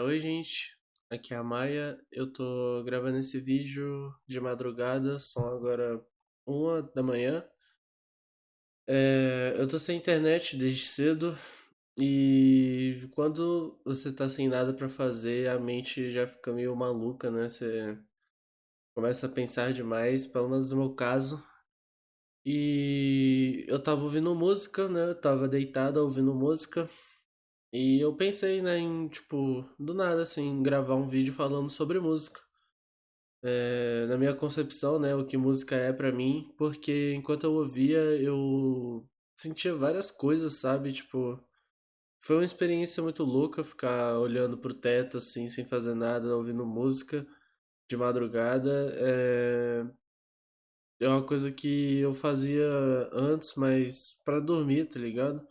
Oi, gente. Aqui é a Maia. Eu tô gravando esse vídeo de madrugada, são agora 1 da manhã. Eu tô sem internet desde cedo e quando você tá sem nada pra fazer, a mente já fica meio maluca, né? Você começa a pensar demais, pelo menos no meu caso. E eu tava ouvindo música, né? Eu tava deitado ouvindo música. E eu pensei, né, em, tipo, do nada, assim, gravar um vídeo falando sobre música. Na minha concepção, né, o que música é pra mim, porque enquanto eu ouvia, eu sentia várias coisas, sabe? Tipo, foi uma experiência muito louca ficar olhando pro teto, assim, sem fazer nada, ouvindo música de madrugada. É uma coisa que eu fazia antes, mas pra dormir, tá ligado?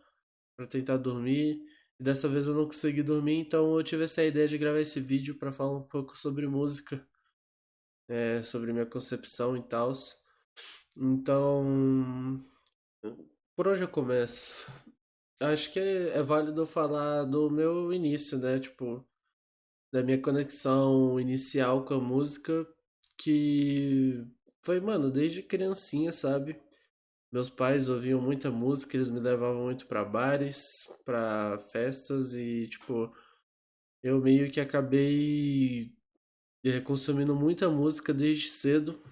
Pra tentar dormir. E dessa vez eu não consegui dormir, então eu tive essa ideia de gravar esse vídeo pra falar um pouco sobre música, sobre minha concepção e tal. Então, por onde eu começo? Acho que é válido eu falar do meu início, né? Tipo, da minha conexão inicial com a música, que foi, mano, desde criancinha, sabe? Meus pais ouviam muita música, eles me levavam muito pra bares, pra festas e, tipo, eu meio que acabei consumindo muita música desde cedo.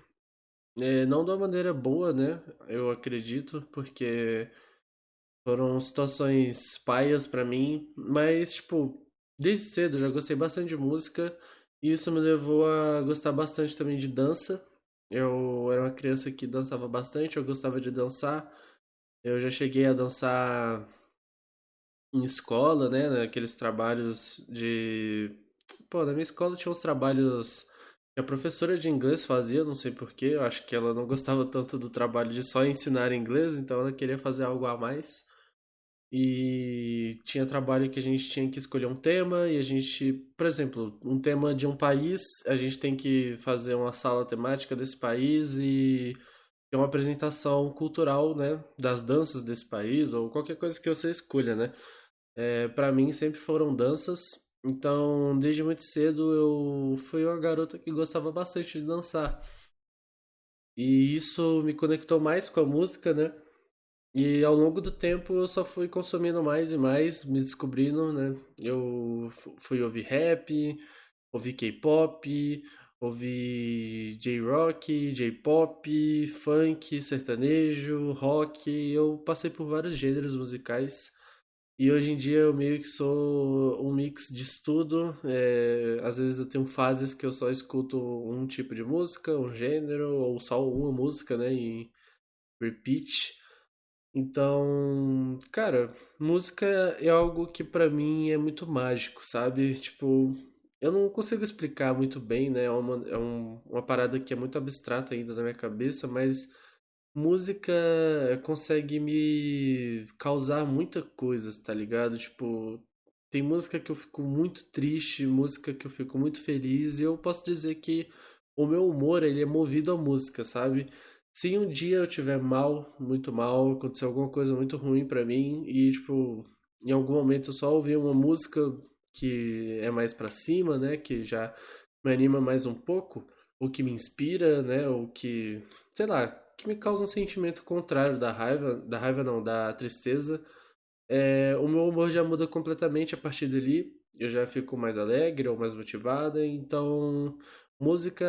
Não de uma maneira boa, né? Eu acredito, porque foram situações paias pra mim, mas, tipo, desde cedo eu já gostei bastante de música e isso me levou a gostar bastante também de dança. Eu era uma criança que dançava bastante, eu gostava de dançar. Eu já cheguei a dançar em escola, né? Naqueles trabalhos de. Pô, na minha escola tinha uns trabalhos que a professora de inglês fazia, não sei porquê. Eu acho que ela não gostava tanto do trabalho de só ensinar inglês, então ela queria fazer algo a mais. E tinha trabalho que a gente tinha que escolher um tema e a gente, por exemplo, um tema de um país, a gente tem que fazer uma sala temática desse país e ter uma apresentação cultural, né, das danças desse país ou qualquer coisa que você escolha, né? Para mim sempre foram danças, então desde muito cedo eu fui uma garota que gostava bastante de dançar. E isso me conectou mais com a música, né? E ao longo do tempo eu só fui consumindo mais e mais, me descobrindo, né? Eu fui ouvir rap, ouvir K-pop, ouvir J-rock, J-pop, funk, sertanejo, rock. Eu passei por vários gêneros musicais. E hoje em dia eu meio que sou um mix de tudo. Às vezes eu tenho fases que eu só escuto um tipo de música, um gênero, ou só uma música, né? Em repeat. Então, cara, música é algo que pra mim é muito mágico, sabe? Tipo, eu não consigo explicar muito bem, né? Uma parada que é muito abstrata ainda na minha cabeça, mas música consegue me causar muita coisa, tá ligado? Tipo, tem música que eu fico muito triste, música que eu fico muito feliz, e eu posso dizer que o meu humor, ele é movido à música, sabe? Se um dia eu tiver mal, muito mal, aconteceu alguma coisa muito ruim pra mim e tipo, em algum momento eu só ouvi uma música que é mais pra cima, né, que já me anima mais um pouco, o que me inspira, né, o que, sei lá, que me causa um sentimento contrário da raiva não, da tristeza. O meu humor já muda completamente a partir dali. Eu já fico mais alegre ou mais motivada. Então, música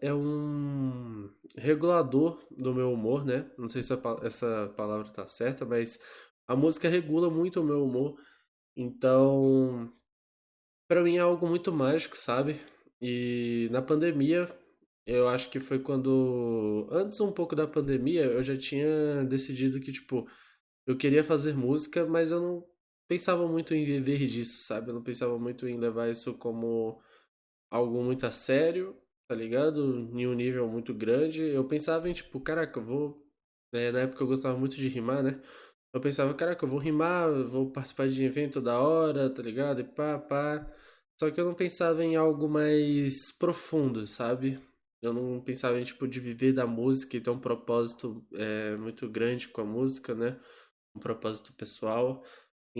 é um regulador do meu humor, né? Não sei se essa palavra tá certa, mas a música regula muito o meu humor. Então, pra mim é algo muito mágico, sabe? E na pandemia, eu acho que foi quando, antes um pouco da pandemia, eu já tinha decidido que, tipo, eu queria fazer música, mas eu não pensava muito em viver disso, sabe? Eu não pensava muito em levar isso como algo muito a sério, tá ligado? Em um nível muito grande. Eu pensava em, tipo, caraca, eu vou. Na época eu gostava muito de rimar, né? Eu pensava, caraca, eu vou rimar, eu vou participar de evento da hora, tá ligado? E pá, pá. Só que eu não pensava em algo mais profundo, sabe? Eu não pensava em, tipo, de viver da música e ter um propósito muito grande com a música, né? Um propósito pessoal.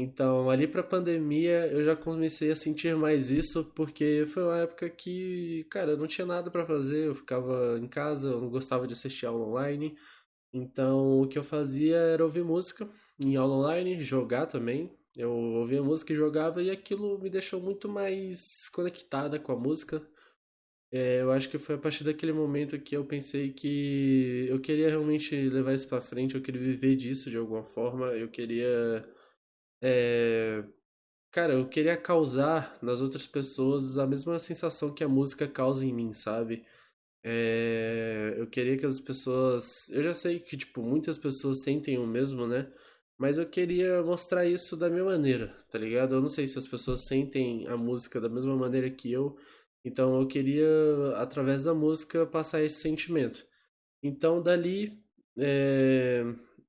Então, ali pra pandemia, eu já comecei a sentir mais isso, porque foi uma época que, cara, eu não tinha nada pra fazer, eu ficava em casa, eu não gostava de assistir aula online. Então, o que eu fazia era ouvir música em aula online, jogar também. Eu ouvia música e jogava, e aquilo me deixou muito mais conectada com a música. Eu acho que foi a partir daquele momento que eu pensei que eu queria realmente levar isso pra frente, eu queria viver disso de alguma forma, eu queria. é, Cara, eu queria causar nas outras pessoas a mesma sensação que a música causa em mim, sabe? Eu queria que as pessoas. Eu já sei que, tipo, muitas pessoas sentem o mesmo, né? Mas eu queria mostrar isso da minha maneira, tá ligado? Eu não sei se as pessoas sentem a música da mesma maneira que eu. Então eu queria, através da música, passar esse sentimento. Então dali, é,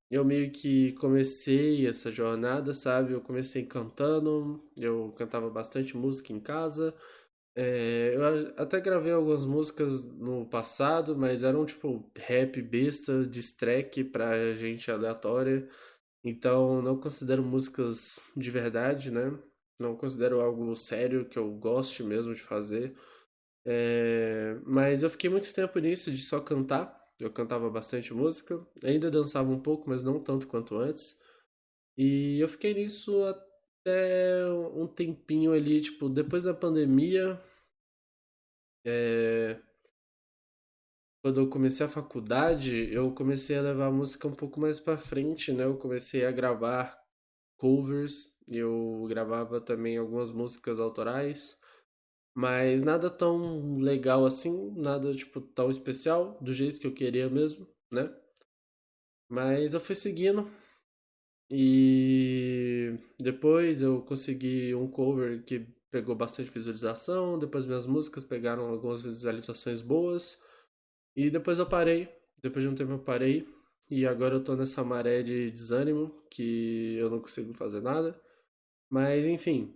eu meio que comecei essa jornada, sabe? Eu comecei cantando, eu cantava bastante música em casa. Até gravei algumas músicas no passado, mas eram tipo rap besta, diss track pra gente aleatória. Então não considero músicas de verdade, né? Não considero algo sério que eu goste mesmo de fazer. Mas eu fiquei muito tempo nisso de só cantar. Eu cantava bastante música, ainda dançava um pouco, mas não tanto quanto antes. E eu fiquei nisso até um tempinho ali, tipo, depois da pandemia. é, Quando eu comecei a faculdade, eu comecei a levar a música um pouco mais pra frente, né? Eu comecei a gravar covers, eu gravava também algumas músicas autorais, mas nada tão legal assim, nada tipo tão especial, do jeito que eu queria mesmo, né? Mas eu fui seguindo e depois eu consegui um cover que pegou bastante visualização, depois minhas músicas pegaram algumas visualizações boas. E depois eu parei. Depois de um tempo eu parei. E agora eu tô nessa maré de desânimo que eu não consigo fazer nada. Mas enfim,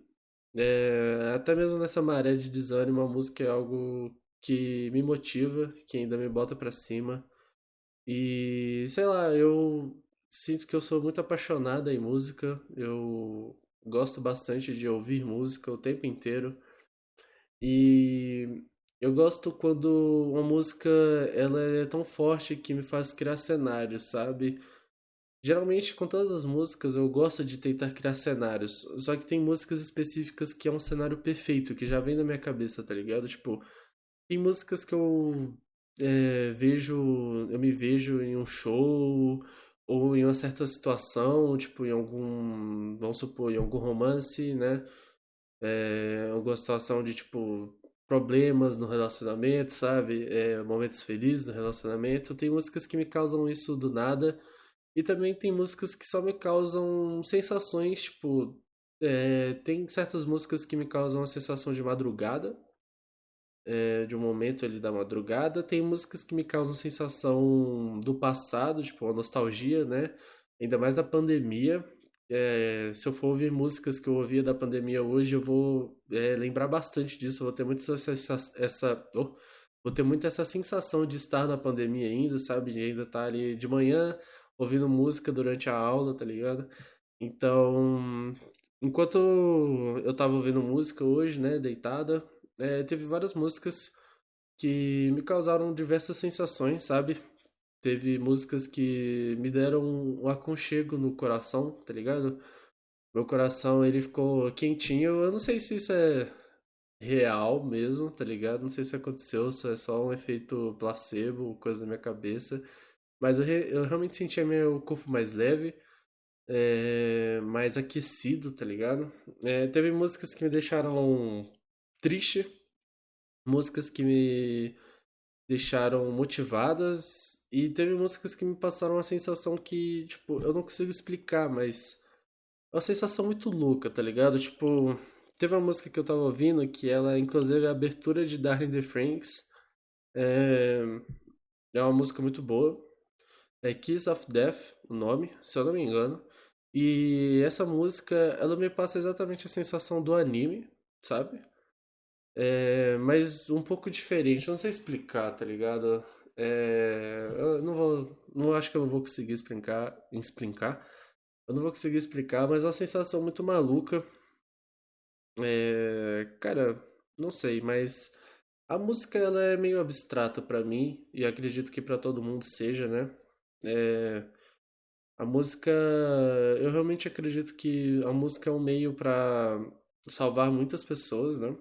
até mesmo nessa maré de desânimo, a música é algo que me motiva, que ainda me bota pra cima. E sei lá, eu sinto que eu sou muito apaixonada em música. Eu gosto bastante de ouvir música o tempo inteiro. E eu gosto quando uma música ela é tão forte que me faz criar cenários, sabe? Geralmente com todas as músicas eu gosto de tentar criar cenários, só que tem músicas específicas que é um cenário perfeito, que já vem na minha cabeça, tá ligado? Tipo, tem músicas que eu me vejo em um show ou em uma certa situação, tipo em algum, vamos supor, em algum romance, né? Alguma situação de, tipo, problemas no relacionamento, sabe? Momentos felizes no relacionamento. Tem músicas que me causam isso do nada. E também tem músicas que só me causam sensações, tipo. Tem certas músicas que me causam a sensação de madrugada, de um momento ali da madrugada. Tem músicas que me causam sensação do passado, tipo, uma nostalgia, né? Ainda mais da pandemia. Se eu for ouvir músicas que eu ouvia da pandemia hoje, eu vou lembrar bastante disso. Eu vou ter muito vou ter muito essa sensação de estar na pandemia ainda, sabe? De ainda estar ali de manhã ouvindo música durante a aula, tá ligado? Então, enquanto eu tava ouvindo música hoje, né, deitada, teve várias músicas que me causaram diversas sensações, sabe? Teve músicas que me deram um aconchego no coração, tá ligado? Meu coração, ele ficou quentinho. Eu não sei se isso é real mesmo, tá ligado? Não sei se aconteceu, se é só um efeito placebo, coisa da minha cabeça. Mas eu realmente sentia meu corpo mais leve, mais aquecido, tá ligado? Teve músicas que me deixaram triste, músicas que me deixaram motivadas e teve músicas que me passaram uma sensação que, tipo, eu não consigo explicar, mas é uma sensação muito louca, tá ligado? Tipo, teve uma música que eu tava ouvindo que ela, inclusive, é a abertura de Darling in the Franxx. É, é uma música muito boa. É Kiss of Death, o nome, se eu não me engano. E essa música, ela me passa exatamente a sensação do anime, sabe? Mas um pouco diferente, eu não sei explicar, tá ligado? Eu não acho que eu não vou conseguir explicar. Eu não vou conseguir explicar, mas é uma sensação muito maluca. Cara, não sei, mas a música ela é meio abstrata pra mim e acredito que pra todo mundo seja, né? É, a música, eu realmente acredito que a música é um meio pra salvar muitas pessoas, né?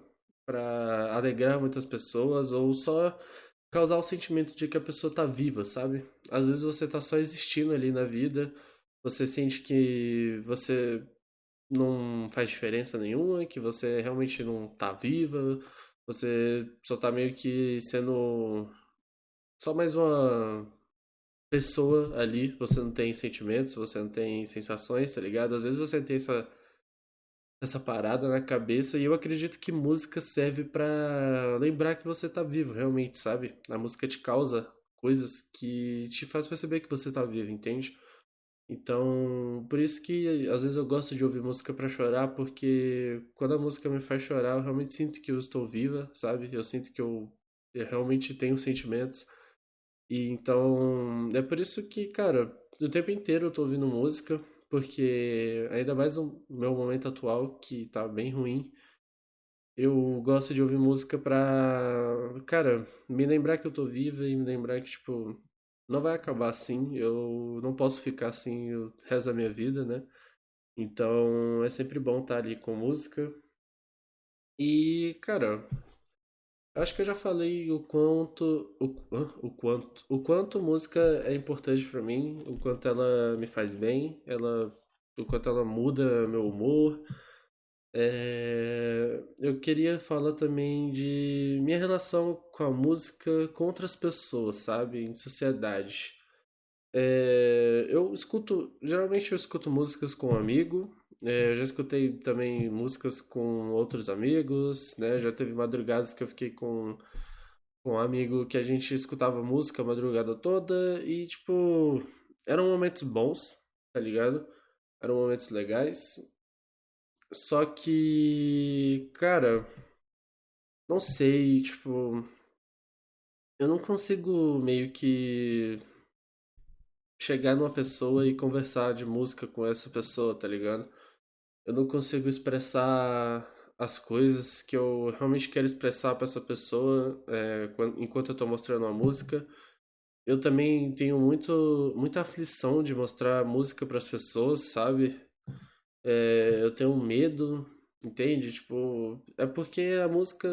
Pra alegrar muitas pessoas ou só causar o sentimento de que a pessoa tá viva, sabe? Às vezes você tá só existindo ali na vida, você sente que você não faz diferença nenhuma, que você realmente não tá viva, você só tá meio que sendo só mais uma pessoa ali, você não tem sentimentos, você não tem sensações, tá ligado? Às vezes você tem essa parada na cabeça e eu acredito que música serve pra lembrar que você tá vivo, realmente, sabe? A música te causa coisas que te faz perceber que você tá vivo, entende? Então, por isso que às vezes eu gosto de ouvir música pra chorar, porque quando a música me faz chorar, eu realmente sinto que eu estou viva, sabe? Eu sinto que eu realmente tenho sentimentos. E então, é por isso que, cara, o tempo inteiro eu tô ouvindo música, porque ainda mais no meu momento atual, que tá bem ruim, eu gosto de ouvir música pra, cara, me lembrar que eu tô viva e me lembrar que, tipo, não vai acabar assim, eu não posso ficar assim o resto da minha vida, né? Então é sempre bom estar ali com música. E, cara, acho que eu já falei o quanto música é importante pra mim, o quanto ela me faz bem, o quanto ela muda meu humor. Eu queria falar também de minha relação com a música com outras pessoas, sabe, em sociedade. Geralmente eu escuto músicas com um amigo, eu já escutei também músicas com outros amigos, né? Já teve madrugadas que eu fiquei com um amigo que a gente escutava música a madrugada toda e, tipo, eram momentos bons, tá ligado? Eram momentos legais. Só que, cara, não sei, tipo, eu não consigo meio que chegar numa pessoa e conversar de música com essa pessoa, tá ligado? Eu não consigo expressar as coisas que eu realmente quero expressar pra essa pessoa enquanto eu tô mostrando uma música. Eu também tenho muita aflição de mostrar música pras pessoas, sabe? Eu tenho medo, entende? Tipo, é porque a música,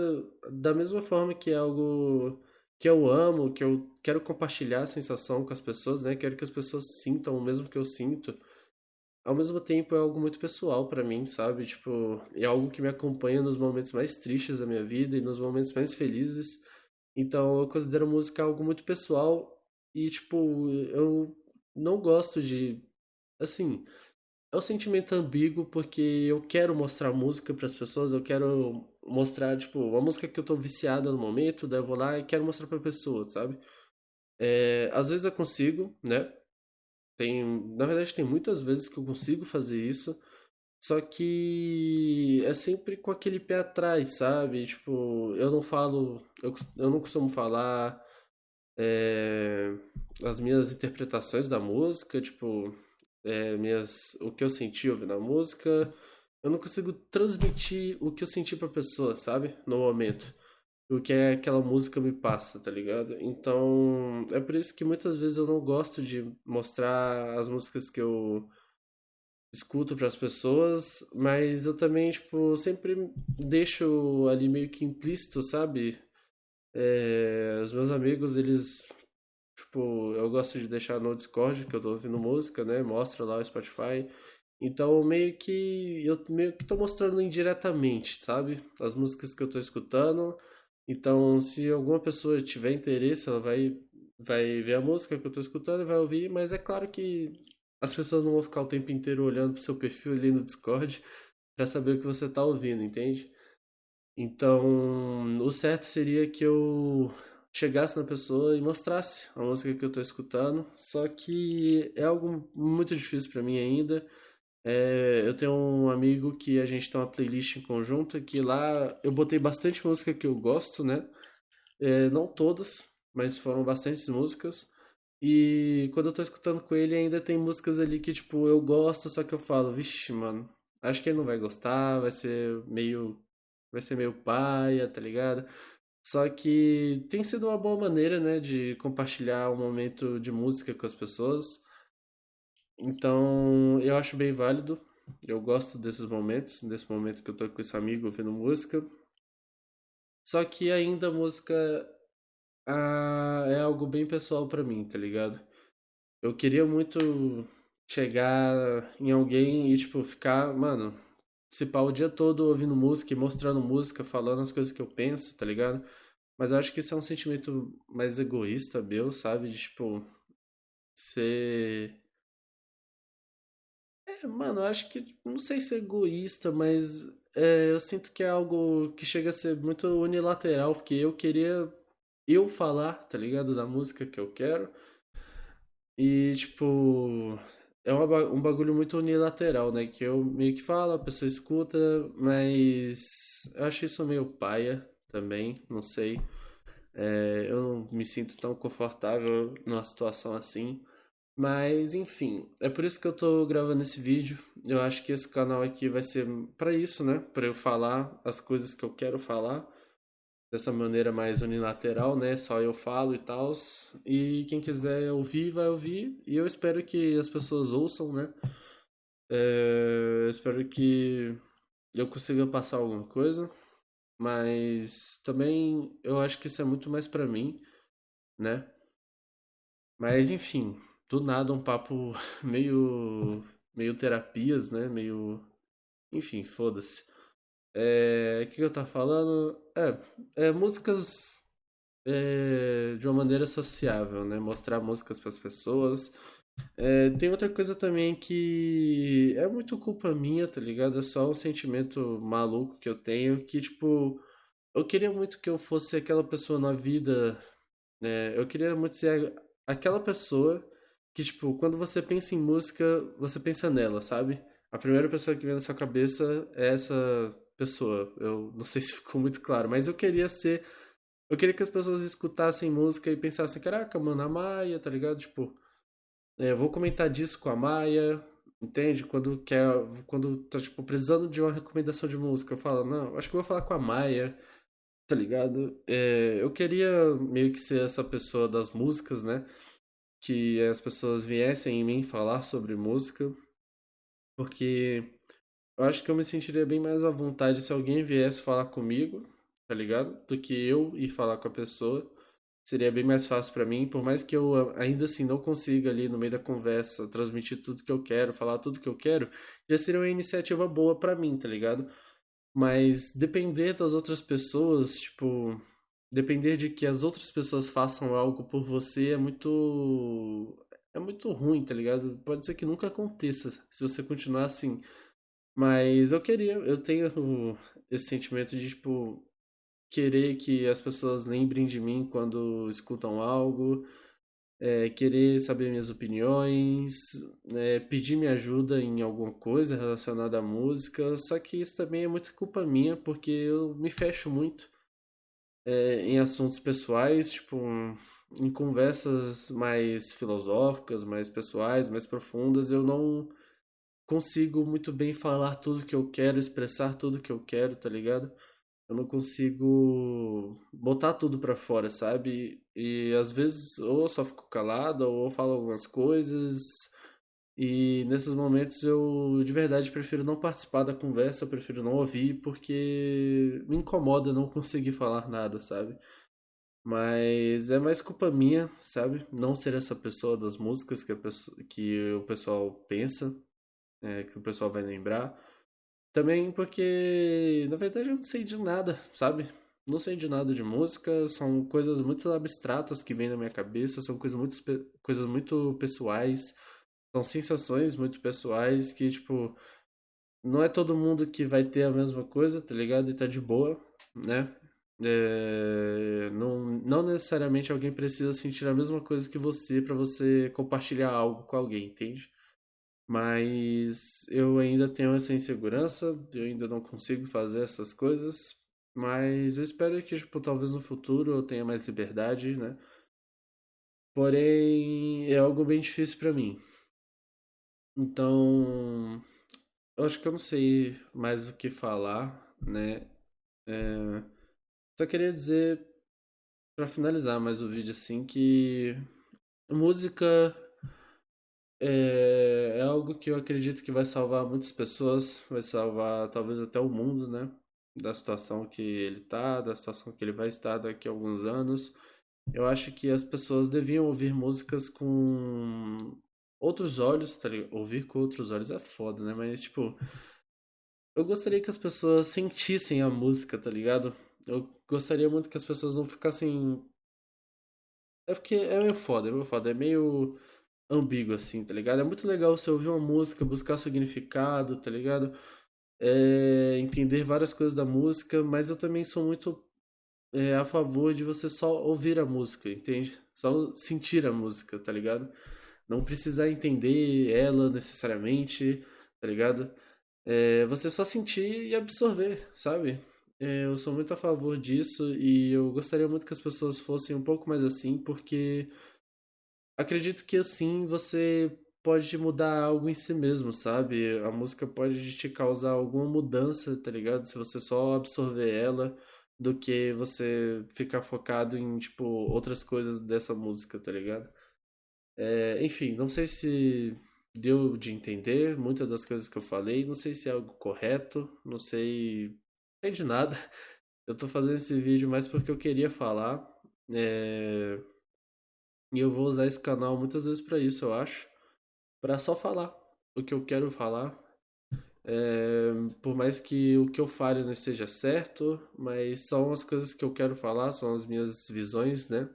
da mesma forma que é algo que eu amo, que eu quero compartilhar a sensação com as pessoas, né? Quero que as pessoas sintam o mesmo que eu sinto. Ao mesmo tempo é algo muito pessoal pra mim, sabe? Tipo, é algo que me acompanha nos momentos mais tristes da minha vida e nos momentos mais felizes. Então eu considero música algo muito pessoal e, tipo, eu não gosto de. Assim, é um sentimento ambíguo porque eu quero mostrar música para as pessoas, eu quero mostrar, tipo, uma música que eu tô viciada no momento, daí eu vou lá e quero mostrar pra pessoa, sabe? Às vezes eu consigo, né? Na verdade, tem muitas vezes que eu consigo fazer isso, só que é sempre com aquele pé atrás, sabe? Tipo, eu não costumo falar é, as minhas interpretações da música, tipo, o que eu senti ouvindo a música. Eu não consigo transmitir o que eu senti pra pessoa, sabe? No momento. O que é aquela música me passa, tá ligado? Então, é por isso que muitas vezes eu não gosto de mostrar as músicas que eu escuto para as pessoas, mas eu também, tipo, sempre deixo ali meio que implícito, sabe? Os meus amigos, eles, tipo, eu gosto de deixar no Discord que eu tô ouvindo música, né? Mostra lá o Spotify. Então, eu meio que tô mostrando indiretamente, sabe? As músicas que eu tô escutando. Então, se alguma pessoa tiver interesse, ela vai ver a música que eu tô escutando e vai ouvir, mas é claro que as pessoas não vão ficar o tempo inteiro olhando pro seu perfil ali no Discord pra saber o que você tá ouvindo, entende? Então, o certo seria que eu chegasse na pessoa e mostrasse a música que eu tô escutando, só que é algo muito difícil pra mim ainda. Eu tenho um amigo que a gente tem uma playlist em conjunto, que lá eu botei bastante música que eu gosto, né? Não todas, mas foram bastantes músicas. E quando eu tô escutando com ele, ainda tem músicas ali que, tipo, eu gosto, só que eu falo, vixe, mano, acho que ele não vai gostar, vai ser meio paia, tá ligado? Só que tem sido uma boa maneira, né, de compartilhar um momento de música com as pessoas. Então, eu acho bem válido. Eu gosto desses momentos, desse momento que eu tô com esse amigo ouvindo música. Só que ainda a música é algo bem pessoal pra mim, tá ligado? Eu queria muito chegar em alguém e, tipo, ficar, mano, se pá o dia todo ouvindo música e mostrando música, falando as coisas que eu penso, tá ligado? Mas eu acho que isso é um sentimento mais egoísta meu, sabe? De, tipo, ser. Mano, eu acho que. Não sei se é egoísta, mas eu sinto que é algo que chega a ser muito unilateral, porque eu queria eu falar, tá ligado? Da música que eu quero. E, tipo, é um bagulho muito unilateral, né? Que eu meio que falo, a pessoa escuta, mas eu acho isso meio paia também, não sei. Eu não me sinto tão confortável numa situação assim. Mas, enfim, é por isso que eu tô gravando esse vídeo. Eu acho que esse canal aqui vai ser pra isso, né? Pra eu falar as coisas que eu quero falar dessa maneira mais unilateral, né? Só eu falo e tal. E quem quiser ouvir, vai ouvir. E eu espero que as pessoas ouçam, né? Eu espero que eu consiga passar alguma coisa. Mas também eu acho que isso é muito mais pra mim, né? Mas enfim, do nada um papo meio terapias, né? Meio, enfim, foda-se. O que eu tava falando? Músicas de uma maneira sociável, né? Mostrar músicas para as pessoas. Tem outra coisa também que é muito culpa minha, tá ligado? É só um sentimento maluco que eu tenho que, tipo, eu queria muito que eu fosse aquela pessoa na vida, né? Eu queria muito ser aquela pessoa que, tipo, quando você pensa em música, você pensa nela, sabe? A primeira pessoa que vem na sua cabeça é essa pessoa. Eu não sei se ficou muito claro, mas eu queria ser. Eu queria que as pessoas escutassem música e pensassem, caraca, mano, a Maia, tá ligado? Tipo, eu vou comentar disso com a Maia, entende? Quando tá, tipo, precisando de uma recomendação de música, eu falo, não, acho que eu vou falar com a Maia, tá ligado? Eu queria meio que ser essa pessoa das músicas, né? Que as pessoas viessem em mim falar sobre música, porque eu acho que eu me sentiria bem mais à vontade se alguém viesse falar comigo, tá ligado? Do que eu ir falar com a pessoa. Seria bem mais fácil pra mim, por mais que eu ainda assim não consiga ali no meio da conversa transmitir tudo que eu quero, falar tudo que eu quero, já seria uma iniciativa boa pra mim, tá ligado? Mas depender das outras pessoas, tipo, depender de que as outras pessoas façam algo por você é muito ruim, tá ligado? Pode ser que nunca aconteça se você continuar assim. Mas eu tenho esse sentimento de, tipo, querer que as pessoas lembrem de mim quando escutam algo, querer saber minhas opiniões, pedir minha ajuda em alguma coisa relacionada à música. Só que isso também é muito culpa minha, porque eu me fecho muito em assuntos pessoais, tipo, em conversas mais filosóficas, mais pessoais, mais profundas, eu não consigo muito bem falar tudo que eu quero, expressar tudo que eu quero, tá ligado? Eu não consigo botar tudo pra fora, sabe? E às vezes ou eu só fico calado ou eu falo algumas coisas. E nesses momentos eu de verdade prefiro não participar da conversa, eu prefiro não ouvir porque me incomoda não conseguir falar nada, sabe? Mas é mais culpa minha, sabe? Não ser essa pessoa das músicas que o pessoal pensa, que o pessoal vai lembrar. Também porque, na verdade, eu não sei de nada, sabe? Não sei de nada de música, são coisas muito abstratas que vêm na minha cabeça, são coisas muito pessoais, são sensações muito pessoais que, tipo, não é todo mundo que vai ter a mesma coisa, tá ligado? E tá de boa, né? Não necessariamente alguém precisa sentir a mesma coisa que você pra você compartilhar algo com alguém, entende? Mas eu ainda tenho essa insegurança, eu ainda não consigo fazer essas coisas. Mas eu espero que, tipo, talvez no futuro eu tenha mais liberdade, né? Porém, é algo bem difícil pra mim. Então, eu acho que eu não sei mais o que falar, né? É, só queria dizer, pra finalizar mais o vídeo, assim, que música é algo que eu acredito que vai salvar muitas pessoas, vai salvar talvez até o mundo, né? Da situação que ele tá, da situação que ele vai estar daqui a alguns anos. Eu acho que as pessoas deviam ouvir músicas com outros olhos, tá ligado? Ouvir com outros olhos é foda, né? Mas, tipo, eu gostaria que as pessoas sentissem a música, tá ligado? Eu gostaria muito que as pessoas não ficassem. É porque é meio foda, é meio ambíguo, assim, tá ligado? É muito legal você ouvir uma música, buscar significado, tá ligado? Entender várias coisas da música, mas eu também sou muito a favor de você só ouvir a música, entende? Só sentir a música, tá ligado? Não precisar entender ela necessariamente, tá ligado? Você só sentir e absorver, sabe? Eu sou muito a favor disso e eu gostaria muito que as pessoas fossem um pouco mais assim, porque acredito que assim você pode mudar algo em si mesmo, sabe? A música pode te causar alguma mudança, tá ligado? Se você só absorver ela, do que você ficar focado em, tipo, outras coisas dessa música, tá ligado? Enfim, não sei se deu de entender muitas das coisas que eu falei, não sei se é algo correto, não sei de nada. Eu tô fazendo esse vídeo mais porque eu queria falar. É, e eu vou usar esse canal muitas vezes pra isso, eu acho. Pra só falar o que eu quero falar. Por mais que o que eu fale não esteja certo, mas são as coisas que eu quero falar, são as minhas visões, né?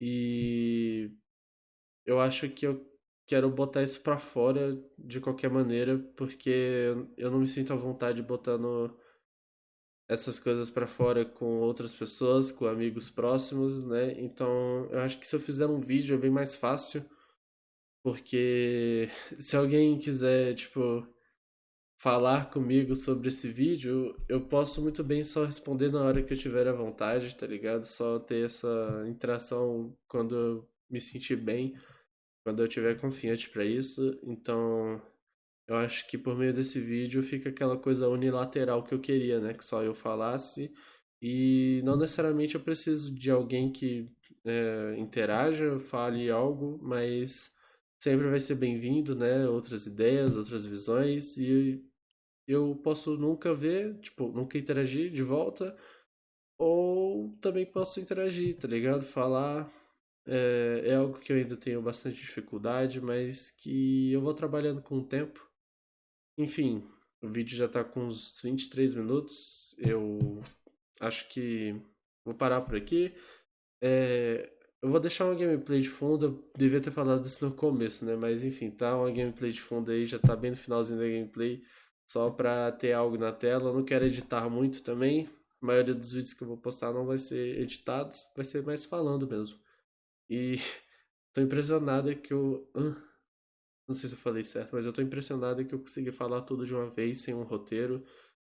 E eu acho que eu quero botar isso pra fora de qualquer maneira, porque eu não me sinto à vontade botando essas coisas pra fora com outras pessoas, com amigos próximos, né? Então, eu acho que se eu fizer um vídeo é bem mais fácil, porque se alguém quiser, tipo, falar comigo sobre esse vídeo, eu posso muito bem só responder na hora que eu tiver à vontade, tá ligado? Só ter essa interação quando eu me sentir bem, quando eu tiver confiante pra isso. Então, eu acho que por meio desse vídeo fica aquela coisa unilateral que eu queria, né? Que só eu falasse. E não necessariamente eu preciso de alguém que interaja, fale algo, mas sempre vai ser bem-vindo, né? Outras ideias, outras visões. E eu posso nunca ver, tipo, nunca interagir de volta, ou também posso interagir, tá ligado? Falar é algo que eu ainda tenho bastante dificuldade, mas que eu vou trabalhando com o tempo. Enfim, o vídeo já tá com uns 23 minutos. Eu acho que vou parar por aqui. Eu vou deixar uma gameplay de fundo. Eu devia ter falado isso no começo, né? Mas enfim, tá uma gameplay de fundo aí, já tá bem no finalzinho da gameplay. Só pra ter algo na tela. Eu não quero editar muito também. A maioria dos vídeos que eu vou postar não vai ser editados, vai ser mais falando mesmo. E tô impressionado que eu. Não sei se eu falei certo, mas eu tô impressionado que eu consegui falar tudo de uma vez, sem um roteiro,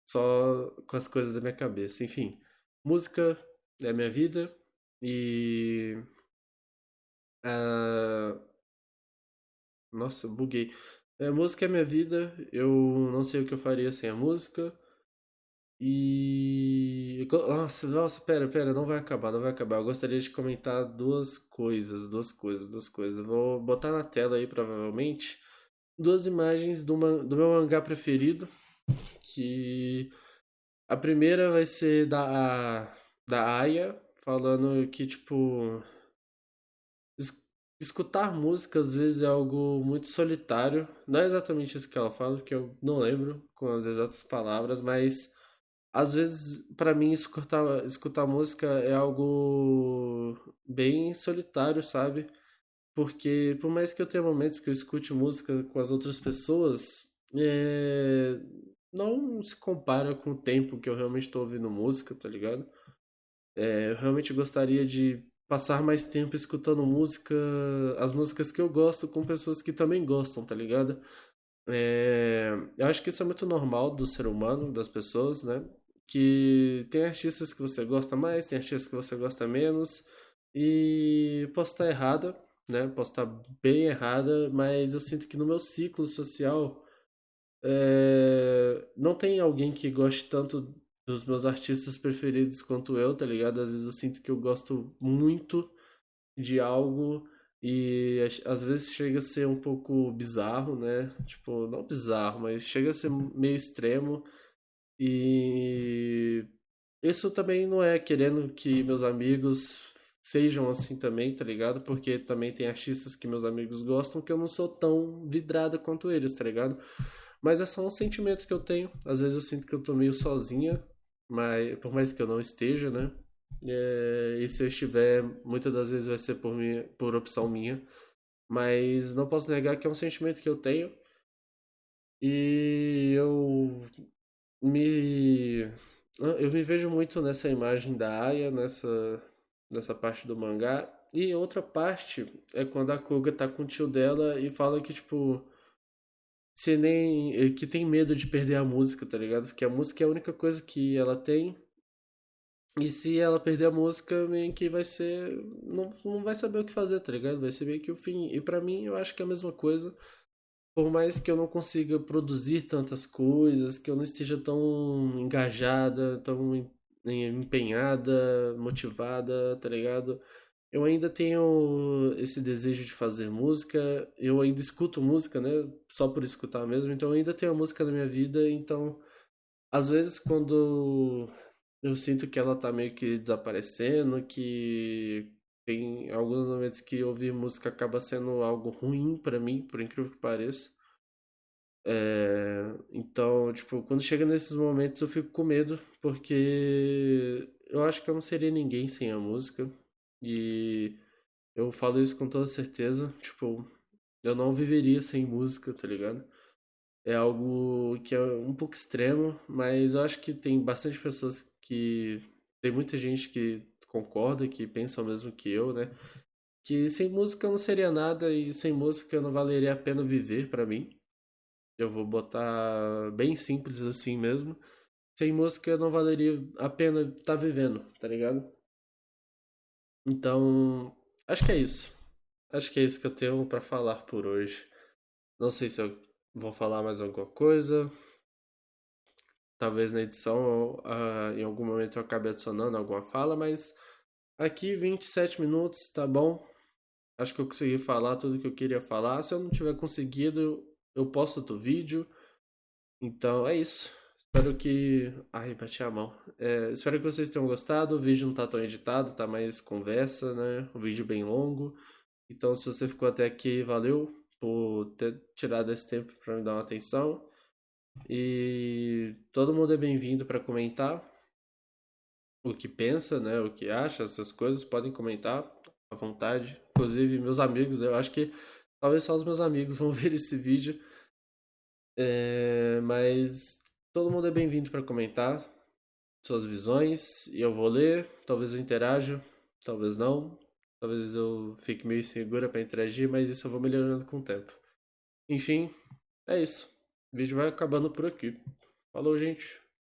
só com as coisas da minha cabeça. Enfim, música é a minha vida e. ah, Nossa, buguei. Música é minha vida, eu não sei o que eu faria sem a música. Nossa, pera, não vai acabar, não vai acabar. Eu gostaria de comentar duas coisas. Eu vou botar na tela aí, provavelmente, duas imagens do meu mangá preferido, que a primeira vai ser da Aya, falando que, tipo, es- escutar música às vezes é algo muito solitário. Não é exatamente isso que ela fala, porque eu não lembro com as exatas palavras, mas às vezes pra mim escutar música é algo bem solitário, sabe? Porque por mais que eu tenha momentos que eu escute música com as outras pessoas, não se compara com o tempo que eu realmente estou ouvindo música, tá ligado? Eu realmente gostaria de passar mais tempo escutando música, as músicas que eu gosto com pessoas que também gostam, tá ligado? Eu acho que isso é muito normal do ser humano, das pessoas, né? Que tem artistas que você gosta mais, tem artistas que você gosta menos. E posso estar errada, né? Posso estar bem errada, mas eu sinto que no meu ciclo social não tem alguém que goste tanto dos meus artistas preferidos quanto eu, tá ligado? Às vezes eu sinto que eu gosto muito de algo e às vezes chega a ser um pouco bizarro, né? Tipo, não bizarro, mas chega a ser meio extremo. E isso também não é querendo que meus amigos sejam assim também, tá ligado? Porque também tem artistas que meus amigos gostam que eu não sou tão vidrada quanto eles, tá ligado? Mas é só um sentimento que eu tenho. Às vezes eu sinto que eu tô meio sozinha, mas por mais que eu não esteja, né? E se eu estiver, muitas das vezes vai ser por opção minha. Mas não posso negar que é um sentimento que eu tenho. E me eu me vejo muito nessa imagem da Aya, nessa parte do mangá. E outra parte é quando a Koga tá com o tio dela e fala que, tipo, se nem. Que tem medo de perder a música, tá ligado? Porque a música é a única coisa que ela tem. E se ela perder a música, meio que vai ser. Não vai saber o que fazer, tá ligado? Vai ser meio que o fim. E pra mim, eu acho que é a mesma coisa. Por mais que eu não consiga produzir tantas coisas, que eu não esteja tão engajada, tão empenhada, motivada, tá ligado? Eu ainda tenho esse desejo de fazer música, eu ainda escuto música, né? Só por escutar mesmo, então eu ainda tenho a música na minha vida, então às vezes quando eu sinto que ela tá meio que desaparecendo, que tem alguns momentos que ouvir música acaba sendo algo ruim pra mim, por incrível que pareça. Então, tipo, quando chega nesses momentos eu fico com medo, porque eu acho que eu não seria ninguém sem a música. E eu falo isso com toda certeza. Tipo, eu não viveria sem música, tá ligado? É algo que é um pouco extremo, mas eu acho que tem bastante pessoas que. Tem muita gente que concorda, que pensa o mesmo que eu, né? Que sem música eu não seria nada e sem música não valeria a pena viver pra mim. Eu vou botar bem simples assim mesmo. Sem música não valeria a pena estar vivendo, tá ligado? Então, acho que é isso. Acho que é isso que eu tenho pra falar por hoje. Não sei se eu vou falar mais alguma coisa. Talvez na edição, em algum momento eu acabe adicionando alguma fala, mas aqui 27 minutos, tá bom? Acho que eu consegui falar tudo que eu queria falar. Se eu não tiver conseguido, eu posto outro vídeo. Então é isso. Espero que. Ai, bati a mão. Espero que vocês tenham gostado. O vídeo não tá tão editado, tá mais conversa, né? O vídeo bem longo. Então, se você ficou até aqui, valeu por ter tirado esse tempo para me dar uma atenção. E todo mundo é bem-vindo para comentar o que pensa, né? O que acha, essas coisas. Podem comentar à vontade. Inclusive, meus amigos, eu acho que talvez só os meus amigos vão ver esse vídeo. Mas todo mundo é bem-vindo para comentar suas visões e eu vou ler. Talvez eu interaja, talvez não. Talvez eu fique meio insegura para interagir, mas isso eu vou melhorando com o tempo. Enfim, é isso. O vídeo vai acabando por aqui. Falou, gente.